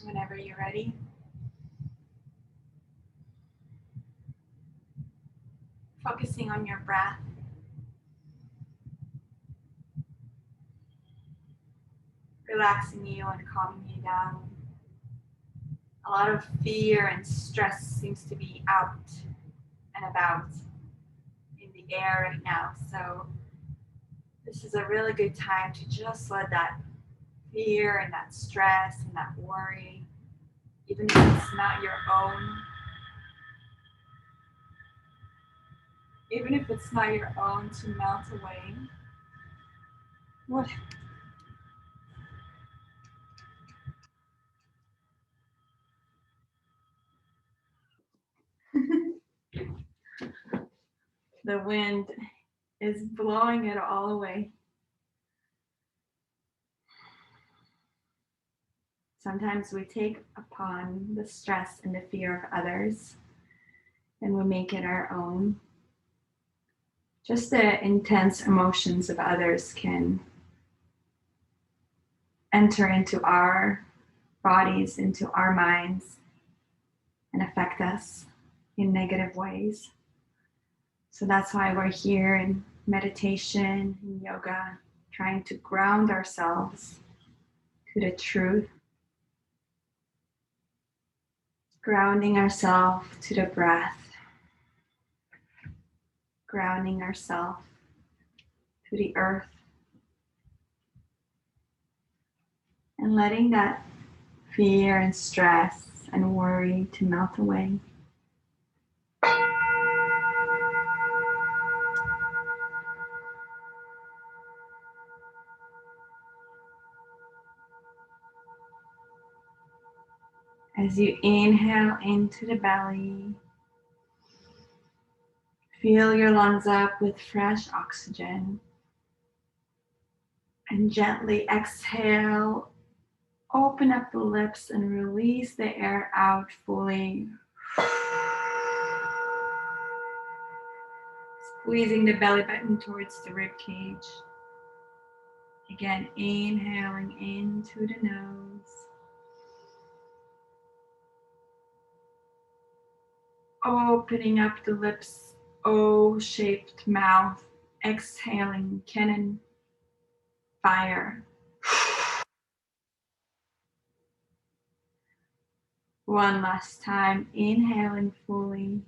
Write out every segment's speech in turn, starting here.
Whenever you're ready. Focusing on your breath. Relaxing you and calming you down. A lot of fear and stress seems to be out and about in the air right now. So this is a really good time to just let that fear and that stress and that worry, even if it's not your own, even if it's not your own, to melt away. What? The wind is blowing it all away. Sometimes we take upon the stress and the fear of others and we make it our own. Just the intense emotions of others can enter into our bodies, into our minds, and affect us in negative ways. So that's why we're here in meditation and yoga, trying to ground ourselves to the truth, grounding ourselves to the breath, grounding ourselves to the earth, and letting that fear and stress and worry to melt away. As you inhale into the belly, fill your lungs up with fresh oxygen and gently exhale. Open up the lips and release the air out fully. Squeezing the belly button towards the rib cage. Again, inhaling into the nose. Opening up the lips, O-shaped mouth. Exhaling, cannon fire. One last time, inhaling fully.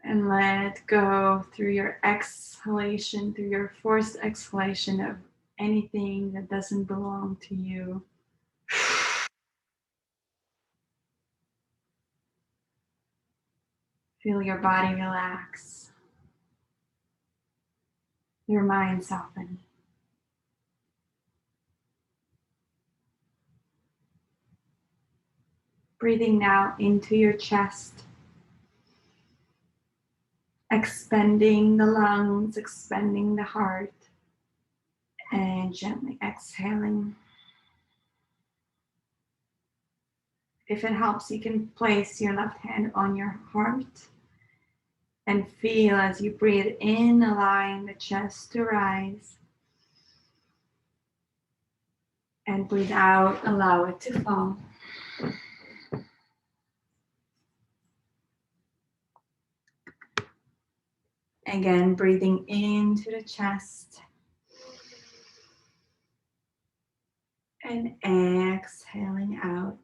And let go through your exhalation, through your forced exhalation of anything that doesn't belong to you. Feel your body relax, your mind soften. Breathing now into your chest, expanding the lungs, expanding the heart, and gently exhaling. If it helps, you can place your left hand on your heart and feel as you breathe in, allowing the chest to rise. And breathe out, allow it to fall. Again, breathing into the chest. And exhaling out.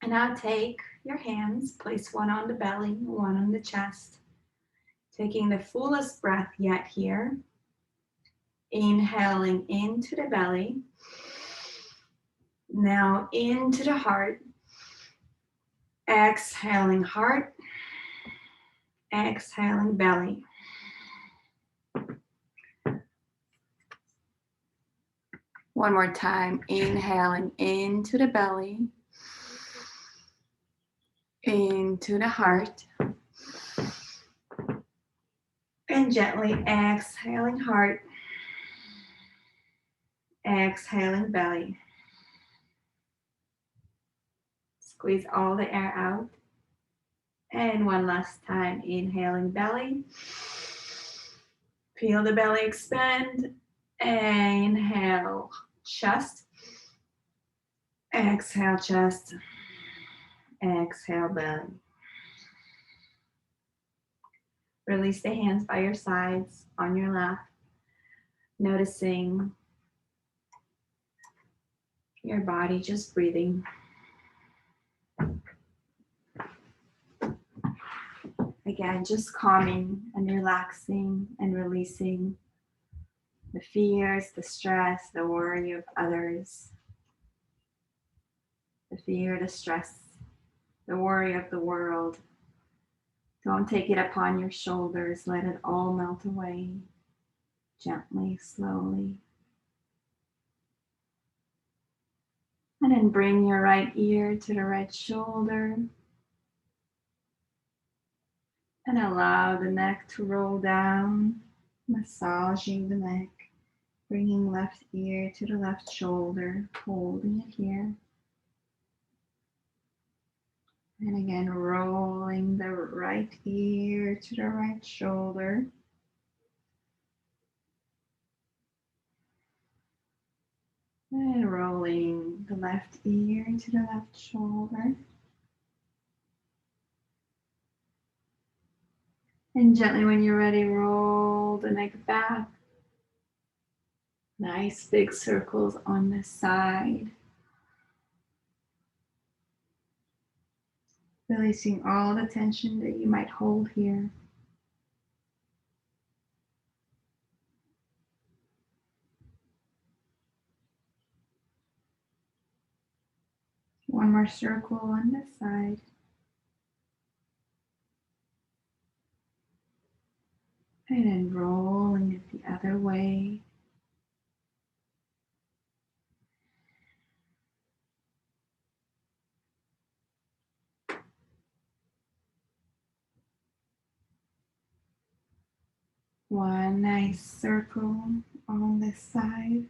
And now take your hands, place one on the belly, one on the chest. Taking the fullest breath yet here. Inhaling into the belly. Now into the heart. Exhaling heart. Exhaling belly. One more time. Inhaling into the belly. Into the heart. And gently exhaling heart. Exhaling belly. Squeeze all the air out And one last time, inhaling belly. Feel the belly expand. Inhale, chest. Exhale, chest. Exhale, belly. Release the hands by your sides on your lap. Noticing your body just breathing. Again, just calming and relaxing and releasing the fears, the stress, the worry of others, the fear, the stress, the worry of the world. Don't take it upon your shoulders. Let it all melt away, gently, slowly. And then bring your right ear to the right shoulder. And allow the neck to roll down, massaging the neck. Bringing left ear to the left shoulder, holding it here. And again, rolling the right ear to the right shoulder. And rolling the left ear to the left shoulder. And gently, when you're ready, roll the neck back. Nice big circles on this side. Releasing all the tension that you might hold here. One more circle on this side. And then rolling it the other way. One nice circle on this side.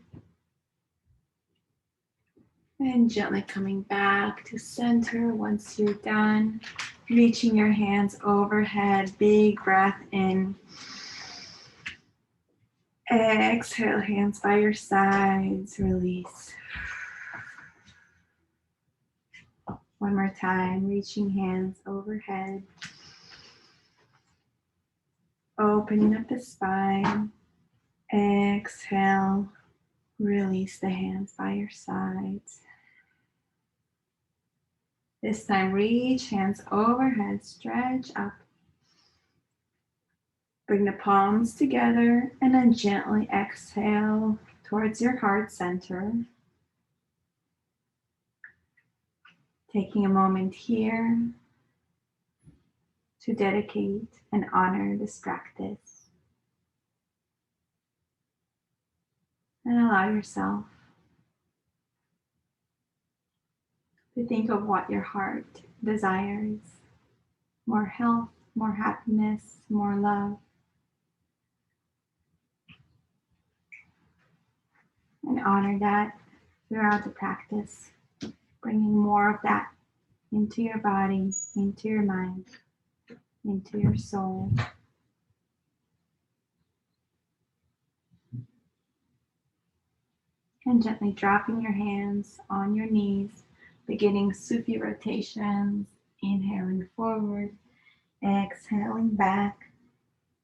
And gently coming back to center once you're done. Reaching your hands overhead, big breath in. Exhale, hands by your sides, release. One more time, reaching hands overhead. Opening up the spine. Exhale, release the hands by your sides. This time, reach hands overhead, stretch up. Bring the palms together and then gently exhale towards your heart center. Taking a moment here to dedicate and honor this practice. And allow yourself to think of what your heart desires. More health, more happiness, more love. And honor that throughout the practice, bringing more of that into your body, into your mind, into your soul. And gently dropping your hands on your knees, beginning Sufi rotations, inhaling forward, exhaling back.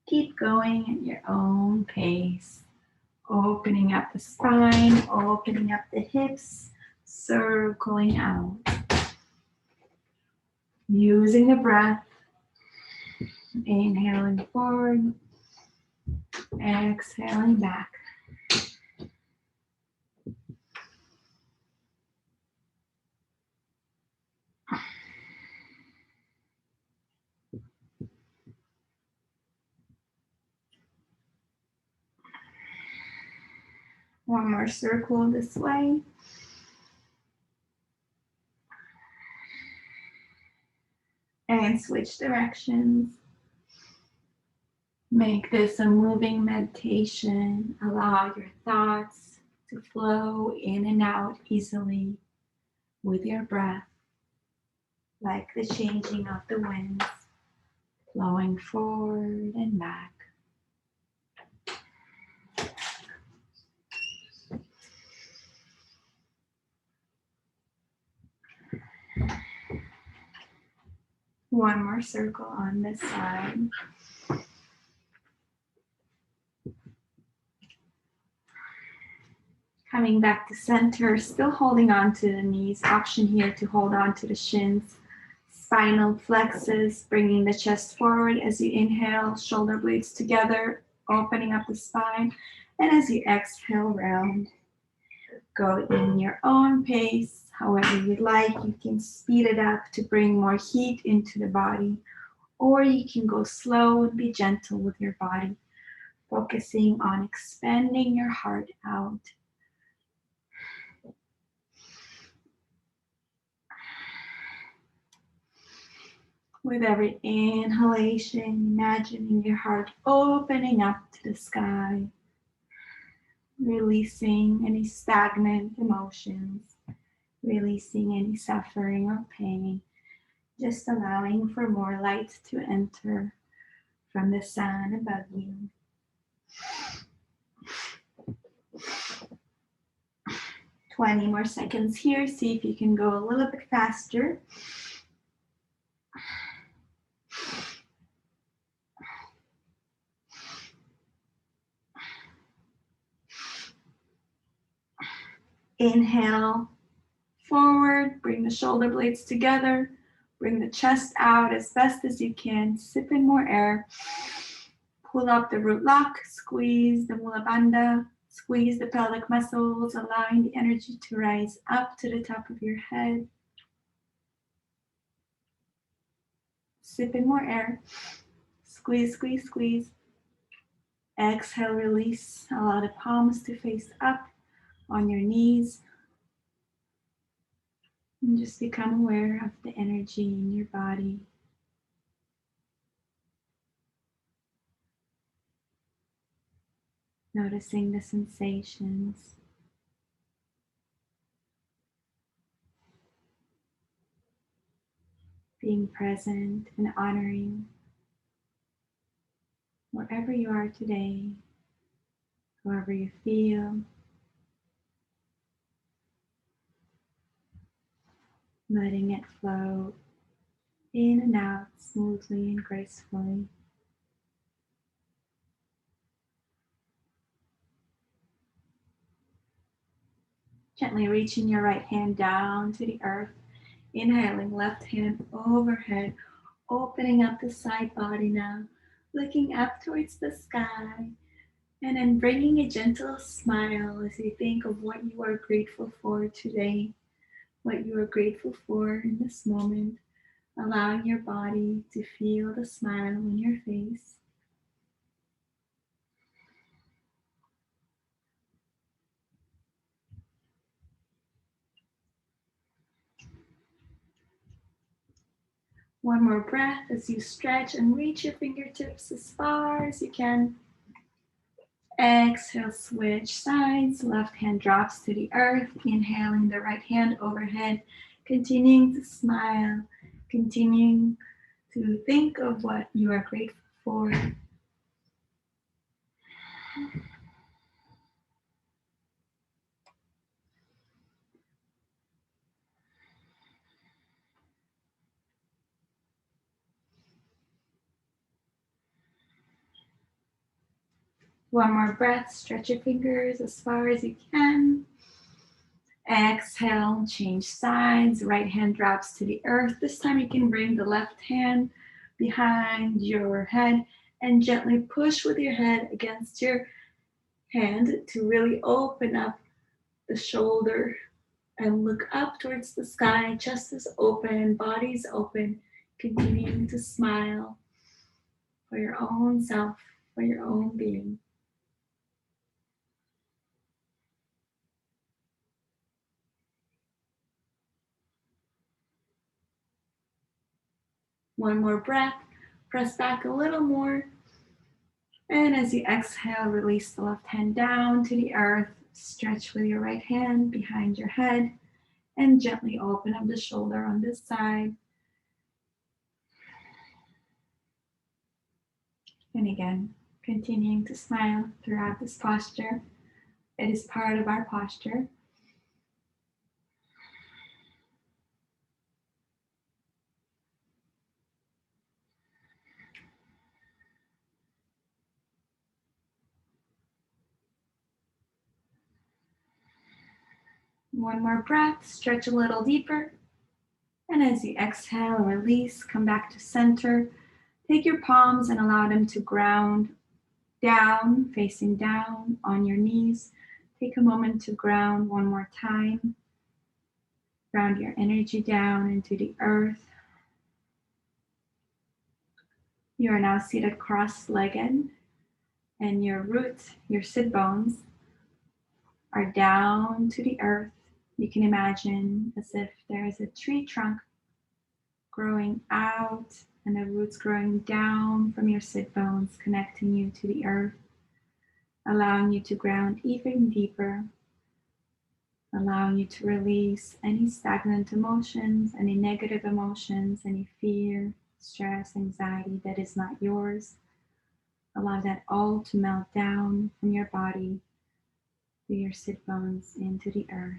Keep going at your own pace. Opening up the spine, opening up the hips, circling out. Using the breath, inhaling forward, exhaling back. One more circle this way. And switch directions. Make this a moving meditation. Allow your thoughts to flow in and out easily with your breath, like the changing of the winds. flowing forward and back. One more circle on this side. Coming back to center, still holding on to the knees. Option here to hold on to the shins. Spinal plexus, bringing the chest forward as you inhale, shoulder blades together, opening up the spine. And as you exhale, round. Go in your own pace, however you'd like. You can speed it up to bring more heat into the body, or you can go slow and be gentle with your body, focusing on expanding your heart out. With every inhalation, imagining your heart opening up to the sky, releasing any stagnant emotions, releasing any suffering or pain, just allowing for more light to enter from the sun above you. 20 more seconds here. See if you can go a little bit faster. Inhale forward, bring the shoulder blades together, bring the chest out as best as you can, sip in more air, pull up the root lock, squeeze the mula bandha, squeeze the pelvic muscles, allowing the energy to rise up to the top of your head. Sip in more air, squeeze, squeeze, squeeze. Exhale, release, allow the palms to face up on your knees. And just become aware of the energy in your body. Noticing the sensations. Being present and honoring wherever you are today, however you feel. Letting it flow in and out smoothly and gracefully. Gently reaching your right hand down to the earth. Inhaling, left hand overhead, opening up the side body now, looking up towards the sky, and then bringing a gentle smile as you think of what you are grateful for today, what you are grateful for in this moment, allowing your body to feel the smile on your face. One more breath as you stretch and reach your fingertips as far as you can. Exhale, switch sides. Left hand drops to the earth. Inhaling the right hand overhead. Continuing to smile. Continuing to think of what you are grateful for. One more breath. Stretch your fingers as far as you can. Exhale, change sides. Right hand drops to the earth. This time you can bring the left hand behind your head and gently push with your head against your hand to really open up the shoulder and look up towards the sky. Chest is open, body is open, continuing to smile for your own self, for your own being. One more breath, press back a little more. And as you exhale, release the left hand down to the earth. Stretch with your right hand behind your head and gently open up the shoulder on this side. And again, continuing to smile throughout this posture. It is part of our posture. One more breath, stretch a little deeper. And as you exhale and release, come back to center. Take your palms and allow them to ground down, facing down on your knees. Take a moment to ground one more time. Ground your energy down into the earth. You are now seated cross-legged, and your roots, your sit bones, are down to the earth. You can imagine as if there is a tree trunk growing out and the roots growing down from your sit bones, connecting you to the earth, allowing you to ground even deeper, allowing you to release any stagnant emotions, any negative emotions, any fear, stress, anxiety that is not yours. Allow that all to melt down from your body to your sit bones into the earth.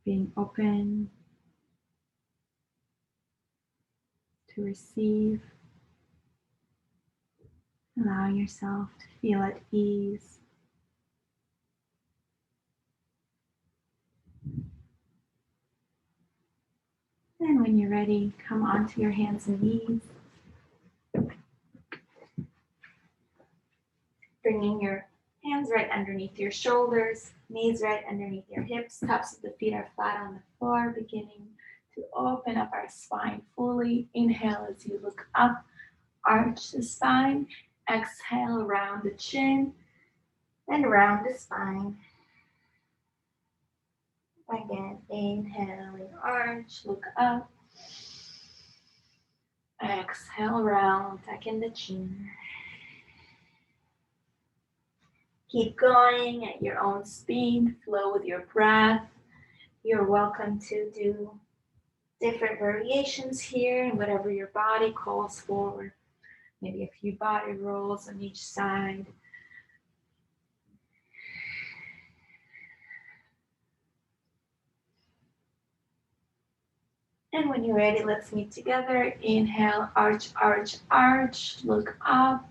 Being open to receive, allowing yourself to feel at ease. And when you're ready, come onto your hands and knees. Bringing your hands right underneath your shoulders, knees right underneath your hips, tops of the feet are flat on the floor, beginning to open up our spine fully. Inhale as you look up, arch the spine. Exhale, round the chin and round the spine. Again, inhaling, arch, look up. Exhale, round, tuck in the chin. Keep going at your own speed, flow with your breath. You're welcome to do different variations here and whatever your body calls for. Maybe a few body rolls on each side. And when you're ready, let's meet together. Inhale, arch, arch, arch, look up.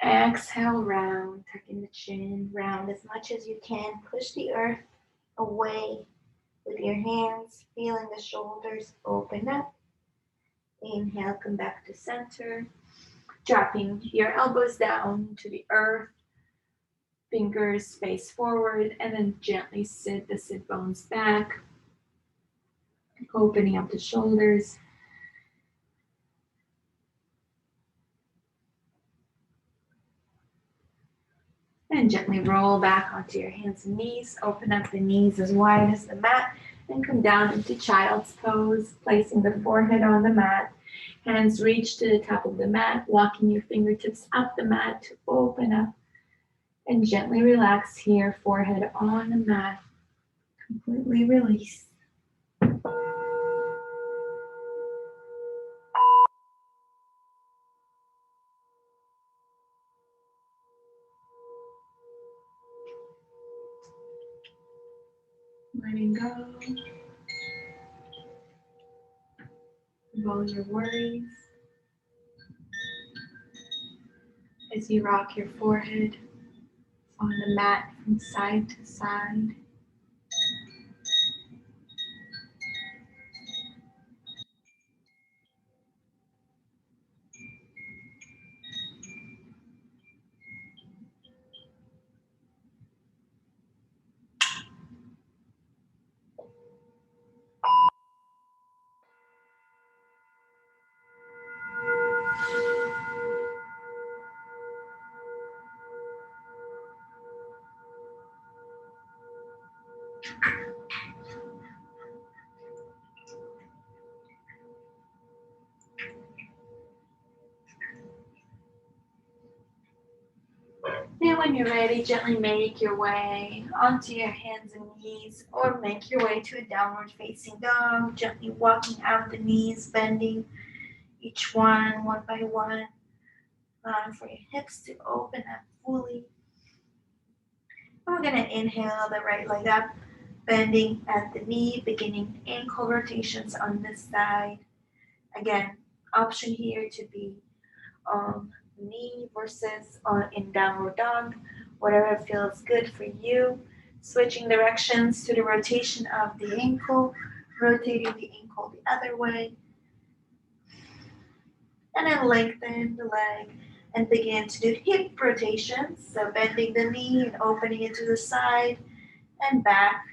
Exhale, round, tuck in the chin, round as much as you can. Push the earth away with your hands, feeling the shoulders open up. Inhale, come back to center. Dropping your elbows down to the earth. Fingers face forward, and then gently sit the sit bones back. Opening up the shoulders. And gently roll back onto your hands and knees. Open up the knees as wide as the mat and come down into child's pose, placing the forehead on the mat. Hands reach to the top of the mat, walking your fingertips up the mat to open up. And gently relax here, forehead on the mat. Completely release. Letting go of all your worries as you rock your forehead on the mat from side to side. And when you're ready, gently make your way onto your hands and knees or make your way to a downward facing dog, gently walking out the knees, bending each one by one, allowing for your hips to open up fully. And we're going to inhale the right leg up, bending at the knee, beginning ankle rotations on this side. Again, option here to be on knee versus on in downward dog, whatever feels good for you. Switching directions to the rotation of the ankle, rotating the ankle the other way. And then lengthen the leg and begin to do hip rotations. So bending the knee and opening it to the side and back,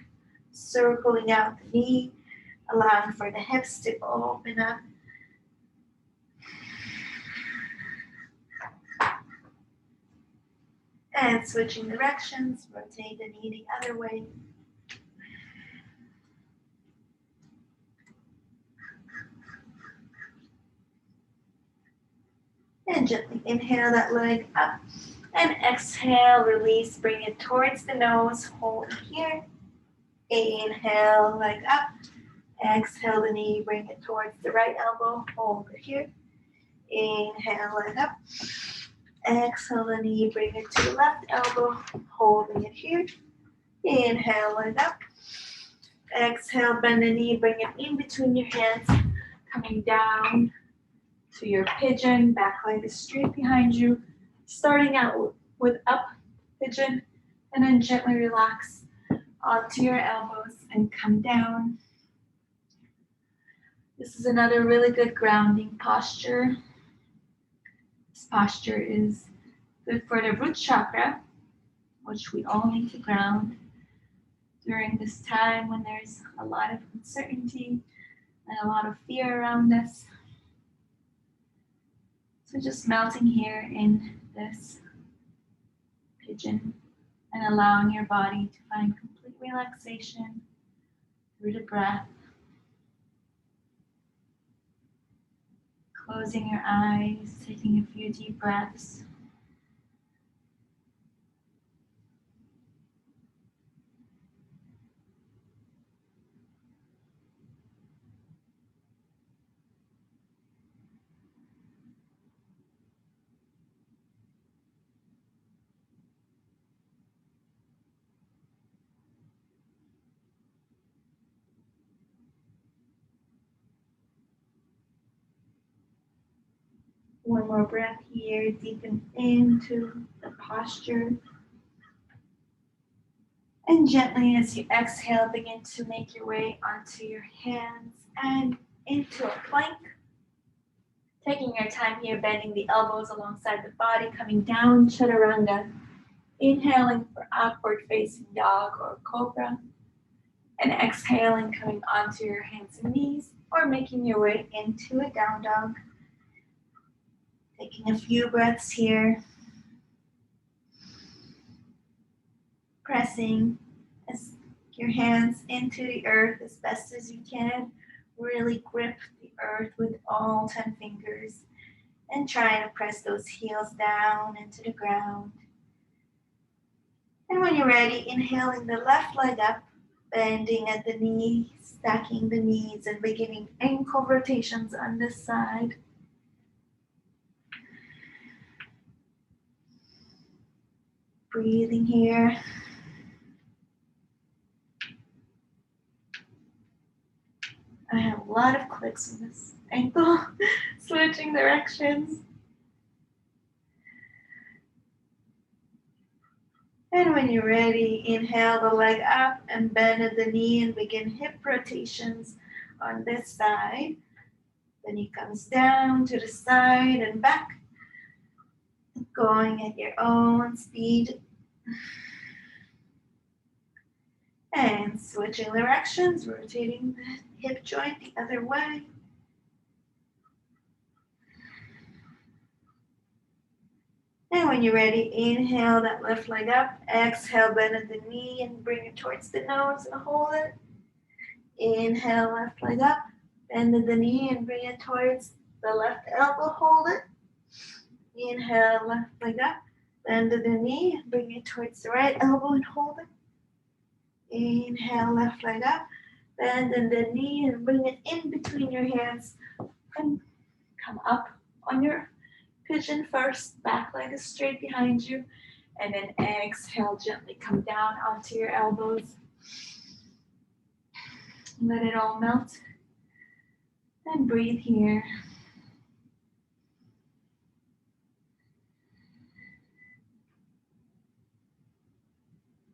circling out the knee, allowing for the hips to open up. And switching directions, rotate the knee the other way. And gently inhale that leg up. And exhale, release, bring it towards the nose, hold it here. Inhale, leg up. Exhale the knee, bring it towards the right elbow, hold it here. Inhale, leg up. Exhale the knee, bring it to the left elbow, holding it here. Inhale, leg up. Exhale, bend the knee, bring it in between your hands, coming down to your pigeon, back leg is straight behind you. Starting out with up pigeon, and then gently relax onto your elbows and come down. This is another really good grounding posture. This posture is good for the root chakra, which we all need to ground during this time when there's a lot of uncertainty and a lot of fear around us. So just melting here in this pigeon and allowing your body to find complete relaxation through the breath. Closing your eyes, taking a few deep breaths. One more breath here, deepen into the posture. And gently as you exhale, begin to make your way onto your hands and into a plank. Taking your time here, bending the elbows alongside the body, coming down, chaturanga. Inhaling for upward facing dog or cobra. And exhaling, coming onto your hands and knees or making your way into a down dog. Taking a few breaths here. Pressing your hands into the earth as best as you can. Really grip the earth with all 10 fingers and try to press those heels down into the ground. And when you're ready, inhaling the left leg up, bending at the knee, stacking the knees and beginning ankle rotations on this side. Breathing here. I have a lot of clicks on this ankle, switching directions. And when you're ready, inhale the leg up and bend at the knee and begin hip rotations on this side. The knee comes down to the side and back, going at your own speed. And switching directions, rotating the hip joint the other way. And when you're ready, inhale that left leg up. Exhale, bend at the knee and bring it towards the nose and hold it. Inhale, left leg up. Bend at the knee and bring it towards the left elbow. Hold it. Inhale, left leg up. Bend the knee, bring it towards the right elbow and hold it. Inhale, left leg up. Bend in the knee and bring it in between your hands. And come up on your pigeon first. Back leg is straight behind you. And then exhale, gently come down onto your elbows. Let it all melt. And breathe here.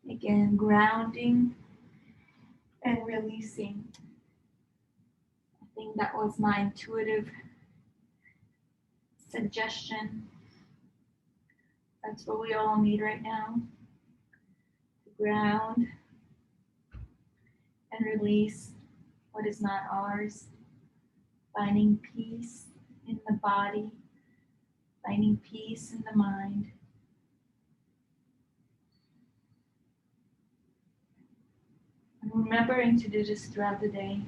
Again, grounding and releasing. I think that was my intuitive suggestion. That's what we all need right now. To ground and release what is not ours. Finding peace in the body. Finding peace in the mind. And remembering to do this throughout the day.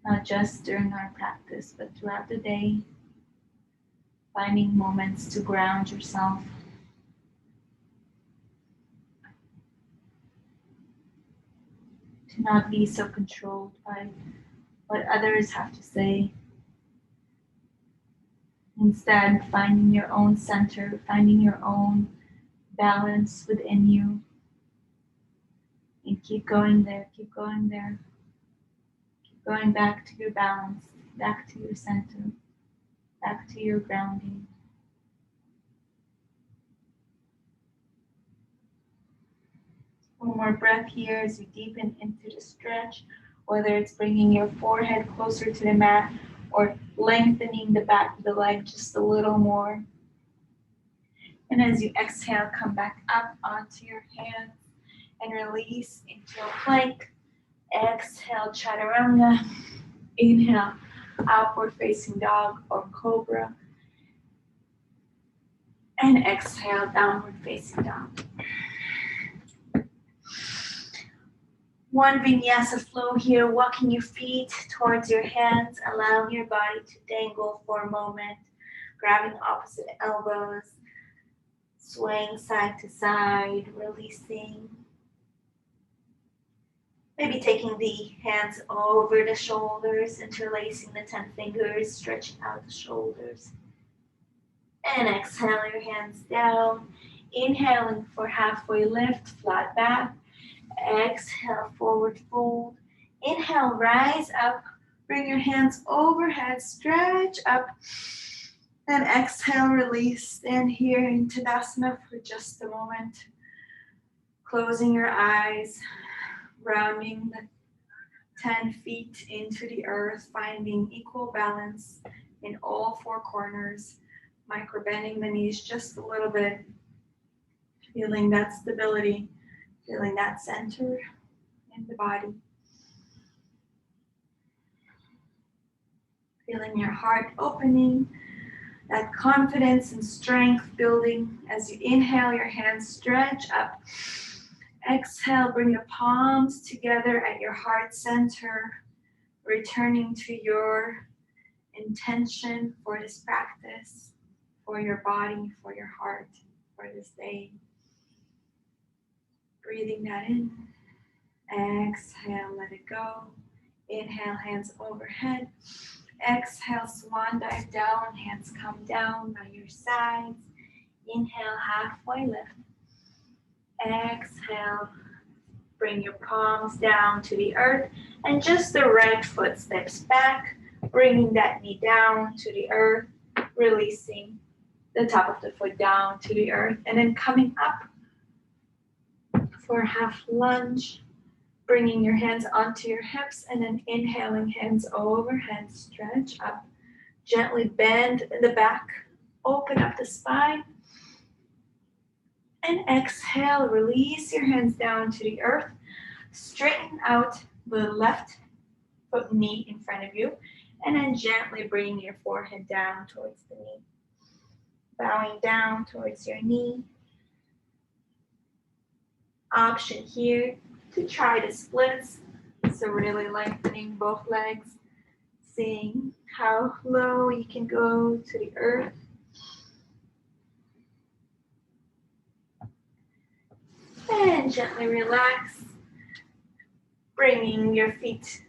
Not just during our practice, but throughout the day. Finding moments to ground yourself. To not be so controlled by what others have to say. Instead, finding your own center, finding your own balance within you. And keep going there, keep going there. Keep going back to your balance, back to your center, back to your grounding. One more breath here as you deepen into the stretch, whether it's bringing your forehead closer to the mat or lengthening the back of the leg just a little more. And as you exhale, come back up onto your hands and release into a plank. Exhale, chaturanga. Inhale, upward facing dog or cobra. And exhale, downward facing dog. One vinyasa flow here, walking your feet towards your hands, allowing your body to dangle for a moment, grabbing opposite elbows, swaying side to side, releasing. Maybe taking the hands over the shoulders, interlacing the 10 fingers, stretching out the shoulders. And exhale your hands down. Inhaling for halfway lift, flat back. Exhale, forward fold. Inhale, rise up. Bring your hands overhead, stretch up. And exhale, release. Stand here in Tadasana for just a moment. Closing your eyes, rounding the 10 feet into the earth, finding equal balance in all four corners. Micro-bending the knees just a little bit. Feeling that stability. Feeling that center in the body. Feeling your heart opening, that confidence and strength building as you inhale, your hands stretch up. Exhale, bring your palms together at your heart center, returning to your intention for this practice, for your body, for your heart, for this day. Breathing that in. Exhale, let it go. Inhale, hands overhead. Exhale, swan dive down. Hands come down by your sides. Inhale, halfway lift. Exhale, bring your palms down to the earth. And just the right foot steps back, bringing that knee down to the earth, releasing the top of the foot down to the earth. And then coming up for a half lunge, bringing your hands onto your hips and then inhaling, hands overhead, stretch up. Gently bend the back, open up the spine. And exhale, release your hands down to the earth. Straighten out the left foot knee in front of you. And then gently bring your forehead down towards the knee. Bowing down towards your knee. Option here to try the splits. So really lengthening both legs. Seeing how low you can go to the earth. And gently relax, bringing your feet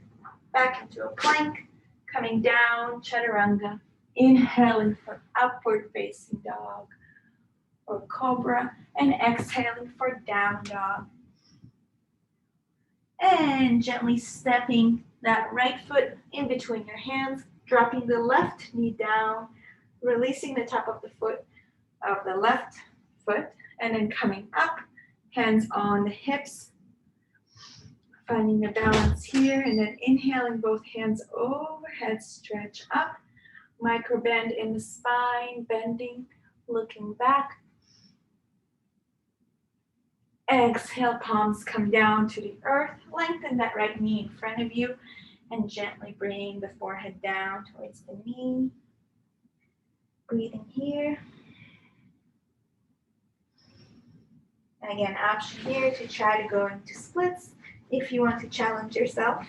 back into a plank, coming down, chaturanga, inhaling for upward facing dog or cobra, and exhaling for down dog. And gently stepping that right foot in between your hands, dropping the left knee down, releasing the top of the foot of the left foot, and then coming up, hands on the hips, finding a balance here, and then inhaling both hands overhead, stretch up, micro bend in the spine, bending, looking back. Exhale, palms come down to the earth, lengthen that right knee in front of you, and gently bring the forehead down towards the knee. Breathing here. And again, option here to try to go into splits if you want to challenge yourself.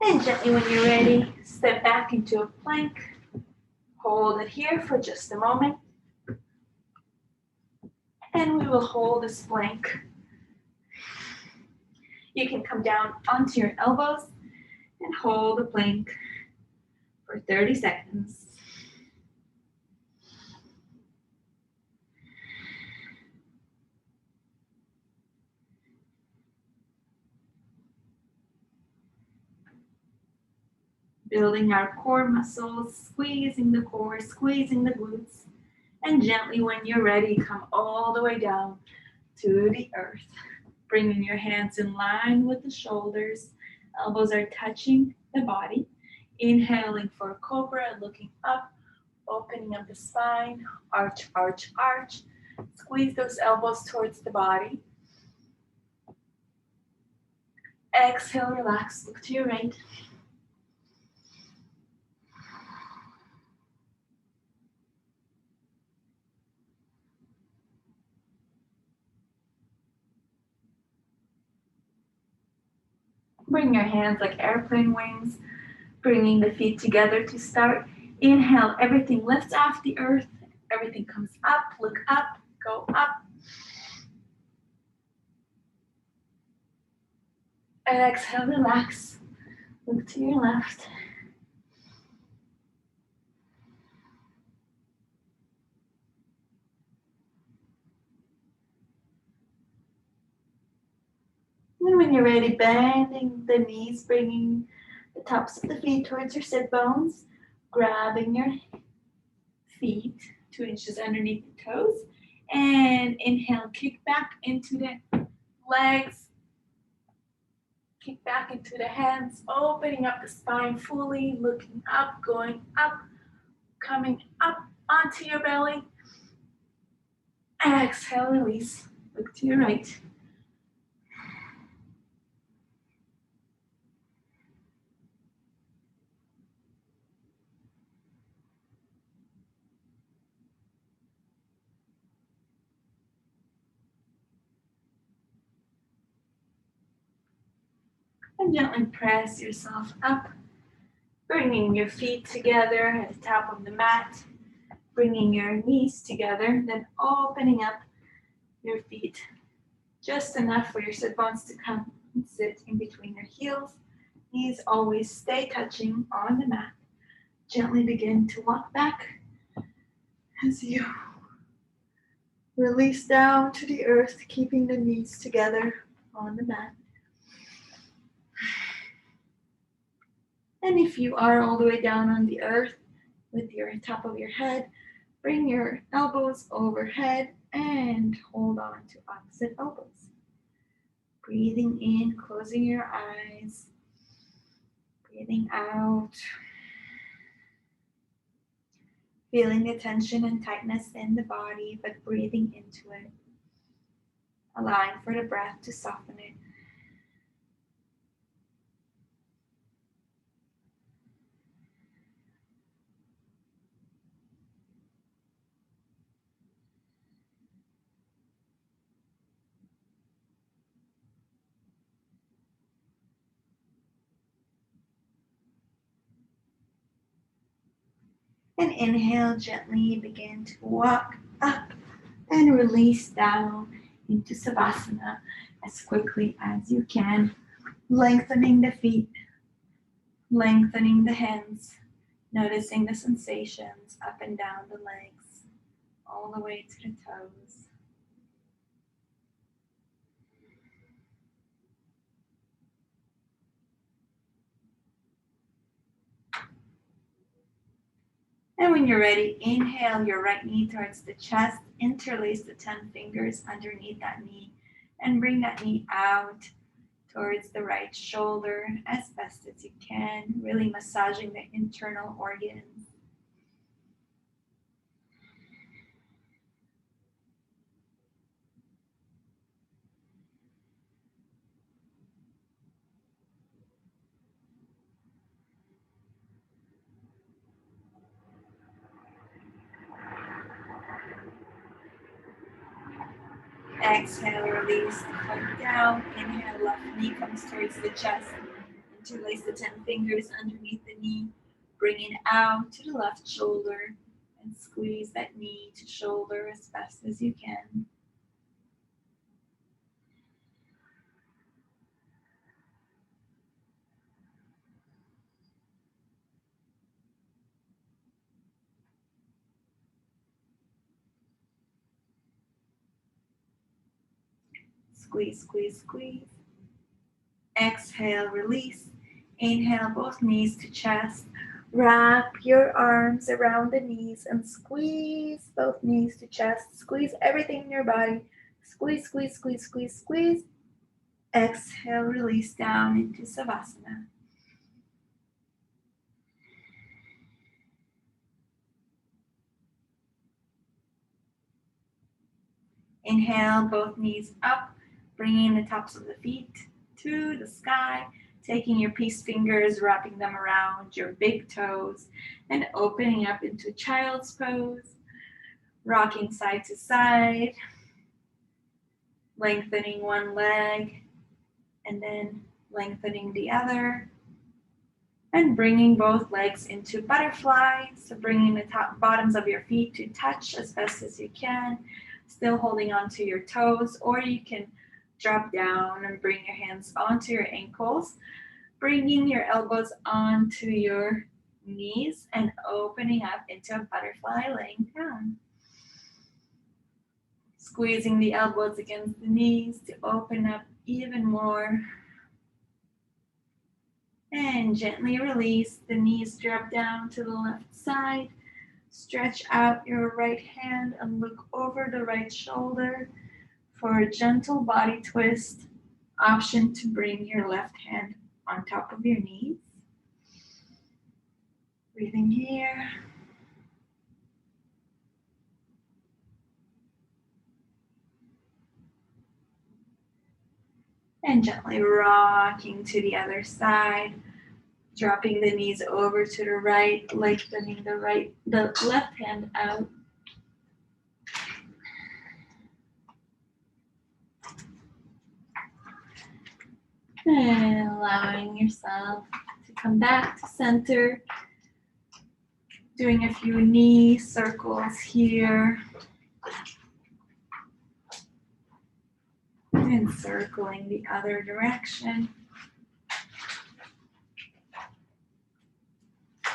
And gently when you're ready, step back into a plank. Hold it here for just a moment. And we will hold this plank. You can come down onto your elbows and hold the plank for 30 seconds. Building our core muscles, squeezing the core, squeezing the glutes, and gently when you're ready, come all the way down to the earth. Bringing your hands in line with the shoulders, elbows are touching the body. Inhaling for a cobra, looking up, opening up the spine, arch, arch, arch. Squeeze those elbows towards the body. Exhale, relax, look to your right. Bring your hands like airplane wings, bringing the feet together to start. Inhale, everything lifts off the earth, everything comes up, look up, go up. Exhale, relax, look to your left. And when you're ready, bending the knees, bringing the tops of the feet towards your sit bones, grabbing your feet 2 inches underneath the toes, and inhale, kick back into the legs, kick back into the hands, opening up the spine fully, looking up, going up, coming up onto your belly. Exhale, release, look to your right. And gently press yourself up, bringing your feet together at the top of the mat, bringing your knees together, then opening up your feet just enough for your sit bones to come and sit in between your heels. Knees always stay touching on the mat. Gently begin to walk back as you release down to the earth, keeping the knees together on the mat. And if you are all the way down on the earth with your top of your head, bring your elbows overhead and hold on to opposite elbows. Breathing in, closing your eyes. Breathing out. Feeling the tension and tightness in the body, but breathing into it. Allowing for the breath to soften it. And inhale, gently begin to walk up and release down into Savasana as quickly as you can, lengthening the feet, lengthening the hands, noticing the sensations up and down the legs, all the way to the toes. And when you're ready, inhale your right knee towards the chest, interlace the 10 fingers underneath that knee, and bring that knee out towards the right shoulder as best as you can, really massaging the internal organs. Exhale, release the foot down. Inhale, left knee comes towards the chest. Interlace the 10 fingers underneath the knee. Bring it out to the left shoulder and squeeze that knee to shoulder as best as you can. Squeeze, squeeze, squeeze. Exhale, release. Inhale, both knees to chest. Wrap your arms around the knees and squeeze both knees to chest. Squeeze everything in your body. Squeeze, squeeze, squeeze, squeeze, squeeze. Exhale, release down into Savasana. Inhale, both knees up, bringing the tops of the feet to the sky, taking your peace fingers, wrapping them around your big toes, and opening up into child's pose, rocking side to side, lengthening one leg, and then lengthening the other, and bringing both legs into butterfly, so bringing the bottoms of your feet to touch as best as you can, still holding onto your toes, or you can drop down and bring your hands onto your ankles, bringing your elbows onto your knees and opening up into a butterfly, laying down. Squeezing the elbows against the knees to open up even more. And gently release. The knees drop down to the left side. Stretch out your right hand and look over the right shoulder for a gentle body twist. Option to bring your left hand on top of your knees. Breathing here. And gently rocking to the other side. Dropping the knees over to the right, lengthening the left hand out. And allowing yourself to come back to center. Doing a few knee circles here. And circling the other direction.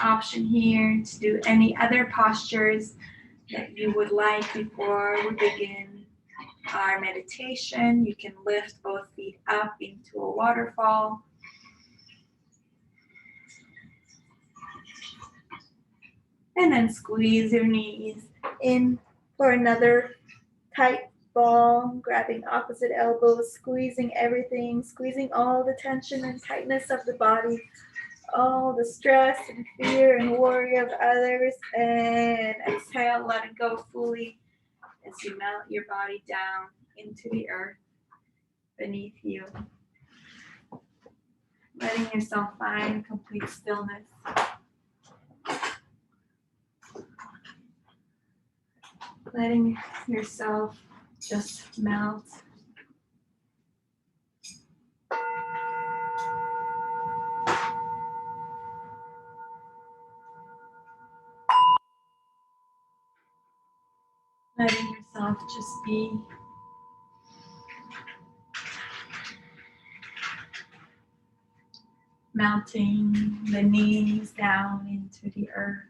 Option here to do any other postures that you would like before we begin our meditation. You can lift both feet up into a waterfall. And then squeeze your knees in for another tight ball, grabbing opposite elbows, squeezing everything, squeezing all the tension and tightness of the body, all the stress and fear and worry of others, and exhale, let it go fully as you melt your body down into the earth beneath you. Letting yourself find complete stillness. Letting yourself just melt. Letting yourself just be. Melting the knees down into the earth.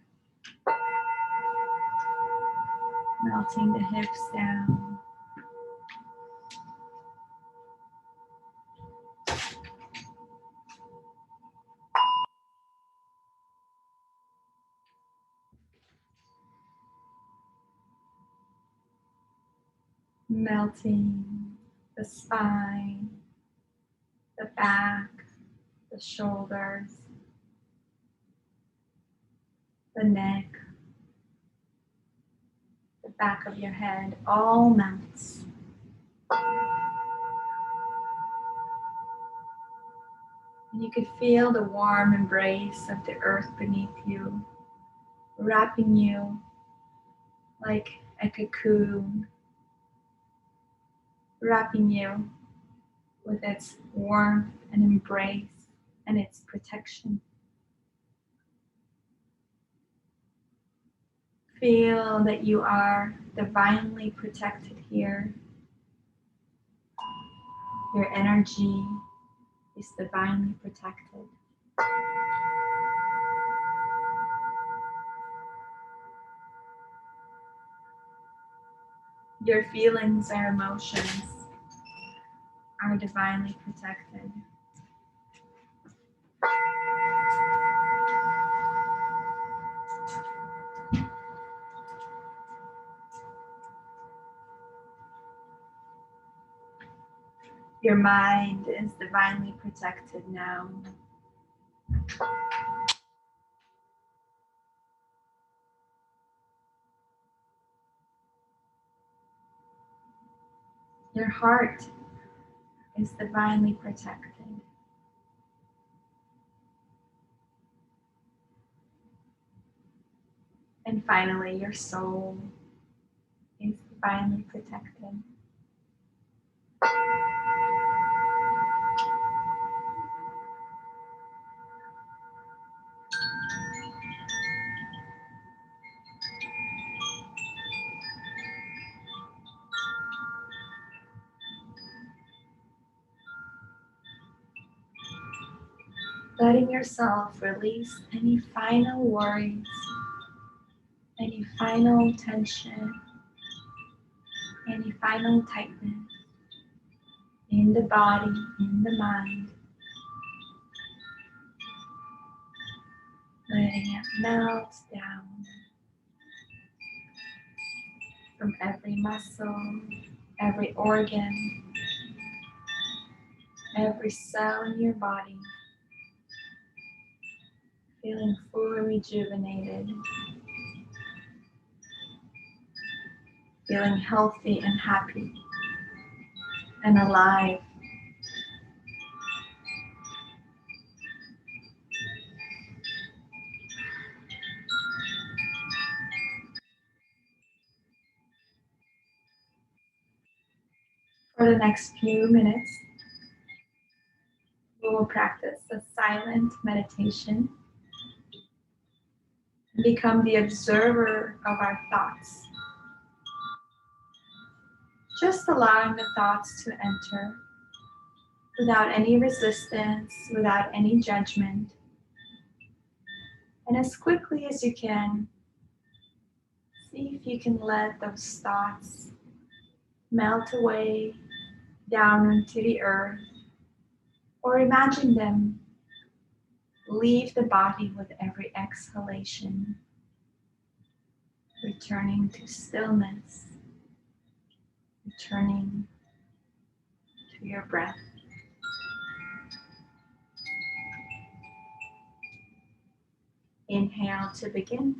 Melting the hips down. Melting the spine, the back, the shoulders, the neck, the back of your head, all melts. And you could feel the warm embrace of the earth beneath you, wrapping you like a cocoon, wrapping you with its warmth and embrace and its protection. Feel that you are divinely protected here. Your energy is divinely protected. Your feelings and emotions are divinely protected. Your mind is divinely protected now. Your heart is divinely protected. And finally, your soul is divinely protected. Letting yourself release any final worries, any final tension, any final tightness in the body, in the mind. Letting it melt down from every muscle, every organ, every cell in your body. Feeling fully rejuvenated. Feeling healthy and happy and alive. For the next few minutes, we will practice a silent meditation and become the observer of our thoughts. Just allowing the thoughts to enter without any resistance, without any judgment. And as quickly as you can, see if you can let those thoughts melt away down into the earth, or imagine them leave the body with every exhalation, returning to stillness, returning to your breath. Inhale to begin.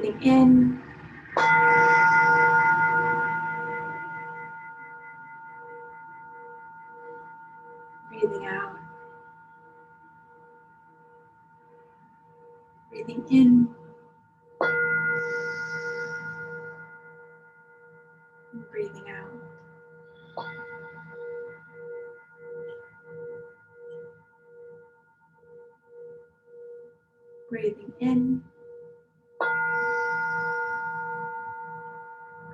Breathing in. Breathing out. Breathing in. And breathing out. Breathing in.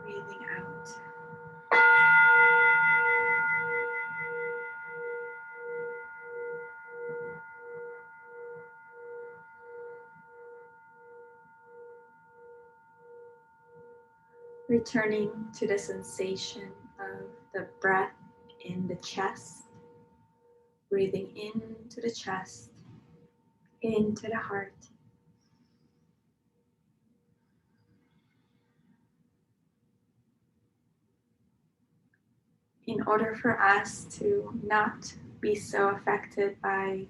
Breathing out. Returning to the sensation of the breath in the chest. Breathing into the chest, into the heart. In order for us to not be so affected by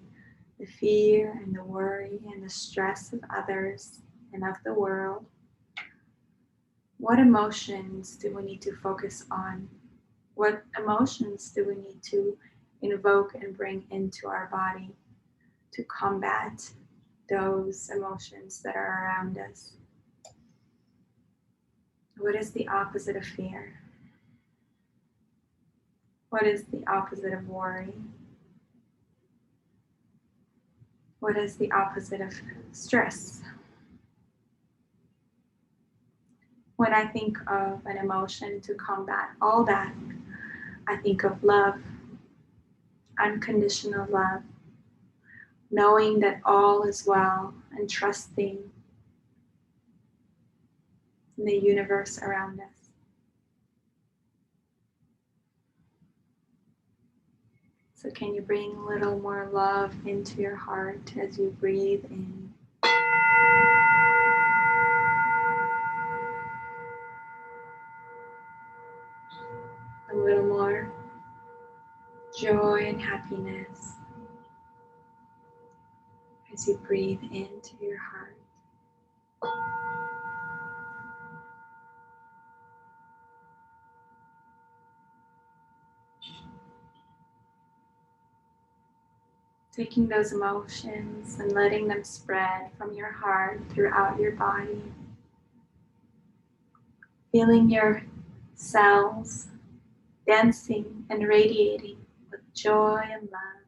the fear and the worry and the stress of others and of the world, what emotions do we need to focus on? What emotions do we need to invoke and bring into our body to combat those emotions that are around us? What is the opposite of fear? What is the opposite of worry? What is the opposite of stress? When I think of an emotion to combat all that, I think of love, unconditional love, knowing that all is well and trusting in the universe around us. So can you bring a little more love into your heart as you breathe in? A little more joy and happiness as you breathe into your heart. Taking those emotions and letting them spread from your heart throughout your body. Feeling your cells dancing and radiating with joy and love.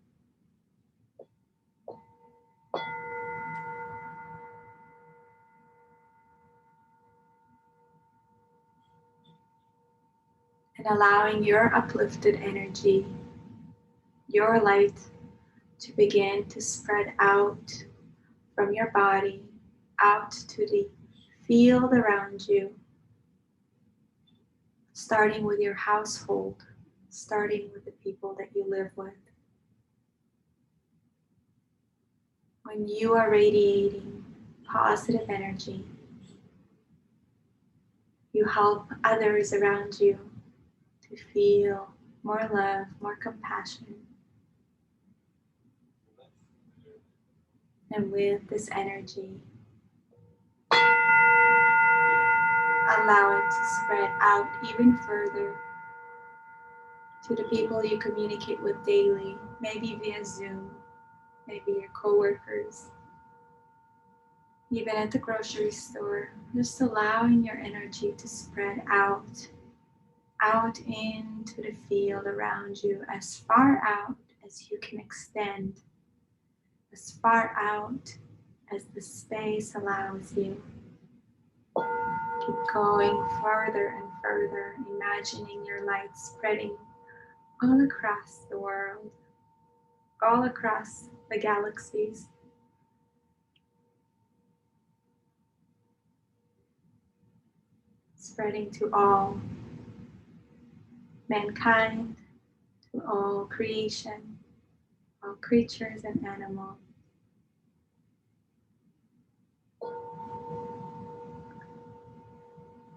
And allowing your uplifted energy, your light, to begin to spread out from your body, out to the field around you, starting with your household, starting with the people that you live with. When you are radiating positive energy, you help others around you to feel more love, more compassion. And with this energy, allow it to spread out even further to the people you communicate with daily, maybe via Zoom, maybe your coworkers, even at the grocery store. Just allowing your energy to spread out into the field around you, as far out as you can extend, as far out as the space allows you. Keep going further and further, imagining your light spreading all across the world, all across the galaxies. Spreading to all mankind, to all creation, all creatures and animals.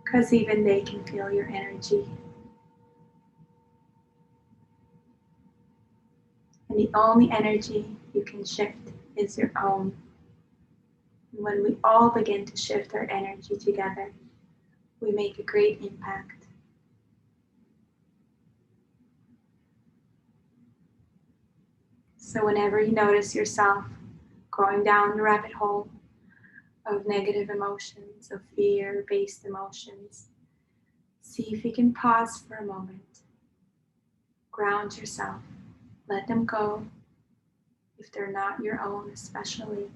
Because even they can feel your energy. And the only energy you can shift is your own. And when we all begin to shift our energy together, we make a great impact. So whenever you notice yourself going down the rabbit hole of negative emotions, of fear-based emotions, see if you can pause for a moment. Ground yourself. Let them go, if they're not your own especially.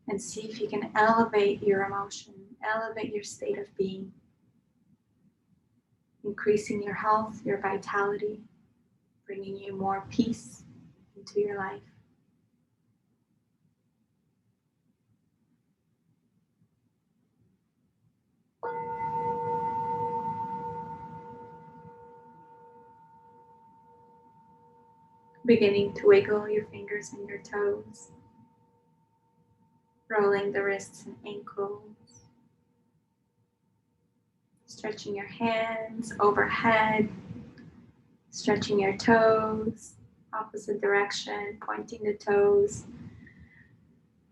And see if you can elevate your emotion, elevate your state of being, increasing your health, your vitality, bringing you more peace into your life. Beginning to wiggle your fingers and your toes, rolling the wrists and ankles, stretching your hands overhead, stretching your toes, opposite direction, pointing the toes,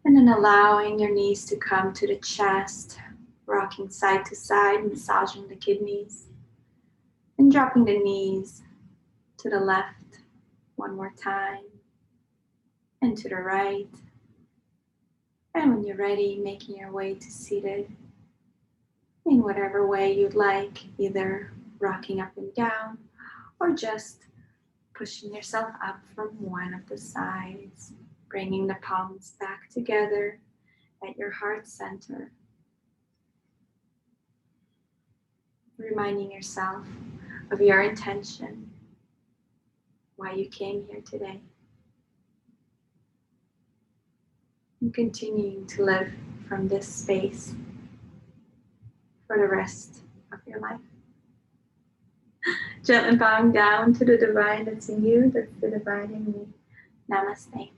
and then allowing your knees to come to the chest, rocking side to side, massaging the kidneys, and dropping the knees to the left one more time, and to the right. And when you're ready, making your way to seated in whatever way you'd like, either rocking up and down or just pushing yourself up from one of the sides, bringing the palms back together at your heart center. Reminding yourself of your intention, why you came here today. And continuing to live from this space for the rest of your life. Gently bowing down to the divine that's in you, that's the divine in me. Namaste.